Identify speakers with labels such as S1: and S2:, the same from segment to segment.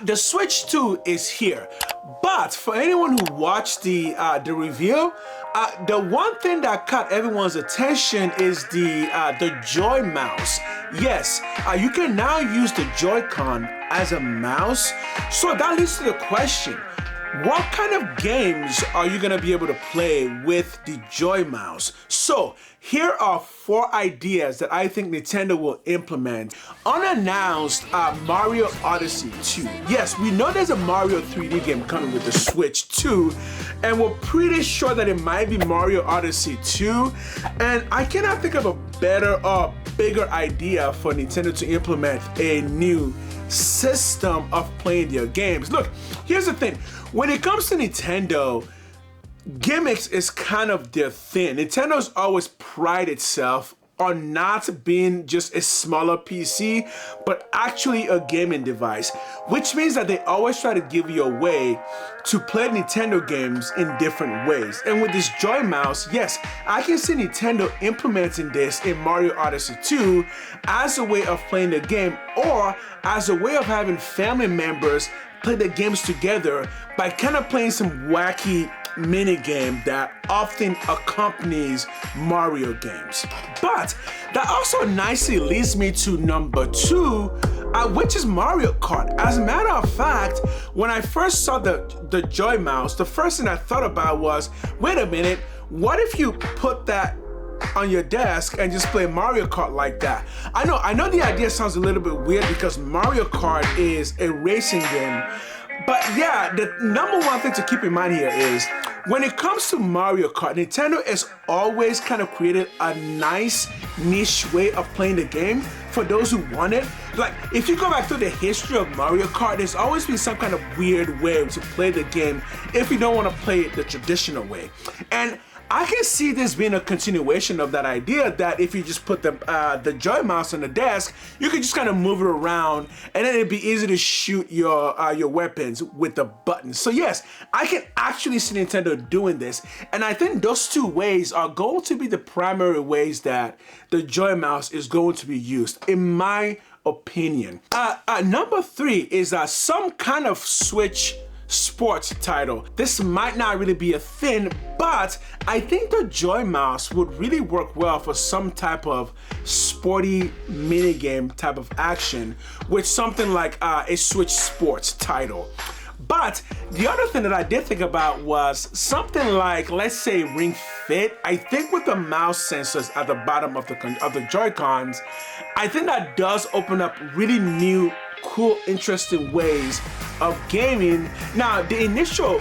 S1: The Switch 2 is here, but for anyone who watched the review, the one thing that caught everyone's attention is the Joy mouse. Yes, you can now use the Joy-Con as a mouse. So that leads to the question, what kind of games are you gonna be able to play with the Joy mouse? So here are 4 ideas that I think Nintendo will implement. Unannounced Mario Odyssey 2. Yes, we know there's a Mario 3D game coming with the Switch 2, and we're pretty sure that it might be Mario Odyssey 2. And I cannot think of a better or bigger idea for Nintendo to implement a new system of playing their games. Look, here's the thing. When it comes to Nintendo, gimmicks is kind of their thing. Nintendo's always prided itself on not being just a smaller PC, but actually a gaming device, which means that they always try to give you a way to play Nintendo games in different ways. And with this Joy mouse, yes, I can see Nintendo implementing this in Mario Odyssey 2 as a way of playing the game, or as a way of having family members play the games together by kind of playing some wacky mini game that often accompanies Mario games. But that also nicely leads me to number 2, which is Mario Kart. As a matter of fact, when I first saw the Joy mouse, the first thing I thought about was, wait a minute, what if you put that on your desk and just play Mario Kart like that? I know the idea sounds a little bit weird because Mario Kart is a racing game, but yeah, the number one thing to keep in mind here is when it comes to Mario Kart, Nintendo has always kind of created a nice niche way of playing the game for those who want it. Like, if you go back through the history of Mario Kart, there's always been some kind of weird way to play the game if you don't want to play it the traditional way. And I can see this being a continuation of that idea, that if you just put the Joy mouse on the desk, you can just kind of move it around, and then it'd be easy to shoot your weapons with the buttons. So yes, I can actually see Nintendo doing this, and I think those 2 ways are going to be the primary ways that the Joy mouse is going to be used, in my opinion. Number 3 is some kind of Switch sports title. This might not really be a thing, but I think the Joy mouse would really work well for some type of sporty minigame type of action with something like a Switch sports title. But the other thing that I did think about was something like, let's say, Ring Fit. I think with the mouse sensors at the bottom of the Joy-Cons, I think that does open up really new, cool, interesting ways of gaming. Now, the initial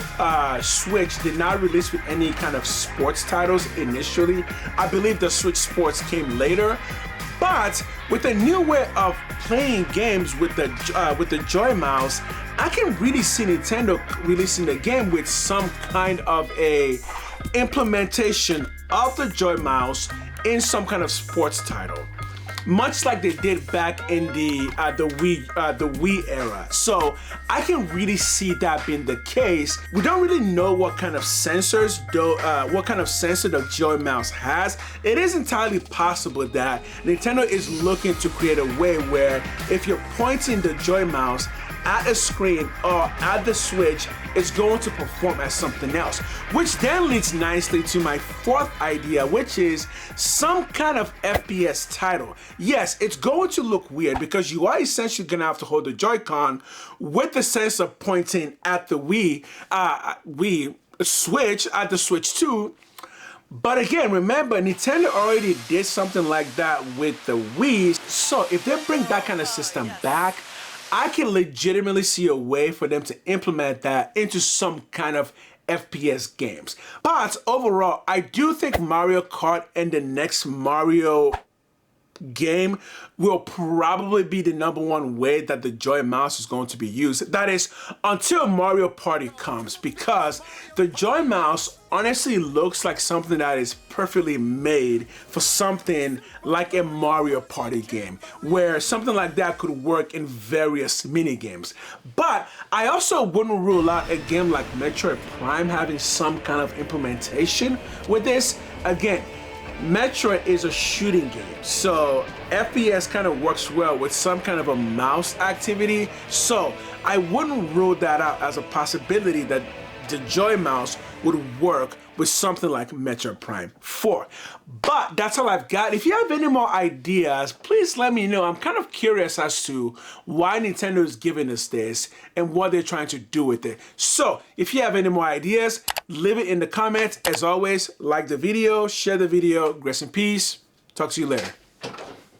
S1: Switch did not release with any kind of sports titles initially. I believe the Switch Sports came later. But with a new way of playing games with the Joy mouse, I can really see Nintendo releasing the game with some kind of a implementation of the Joy mouse in some kind of sports title, much like they did back in the Wii era. So I can really see that being the case. We don't really know what kind of sensors, what kind of sensor the Joy mouse has. It is entirely possible that Nintendo is looking to create a way where if you're pointing the Joy mouse at a screen or at the Switch, it's going to perform as something else. Which then leads nicely to my 4th idea, which is some kind of FPS title. Yes, it's going to look weird because you are essentially gonna have to hold the Joy-Con with the sensor pointing at the Wii Switch, at the Switch 2. But again, remember, Nintendo already did something like that with the Wii. So if they bring that kind of system back, I can legitimately see a way for them to implement that into some kind of FPS games. But overall, I do think Mario Kart and the next Mario game will probably be the number 1 way that the Joy mouse is going to be used. That is, until Mario Party comes, because the Joy mouse honestly looks like something that is perfectly made for something like a Mario Party game, where something like that could work in various mini games. But I also wouldn't rule out a game like Metroid Prime having some kind of implementation with this. Again, Metroid is a shooting game, so FPS kind of works well with some kind of a mouse activity. So I wouldn't rule that out as a possibility that the Joy Mouse would work with something like Metroid Prime 4. But that's all I've got. If you have any more ideas, please let me know. I'm kind of curious as to why Nintendo is giving us this and what they're trying to do with it. So if you have any more ideas, leave it in the comments. As always, like the video, share the video. Grace and peace. Talk to you later.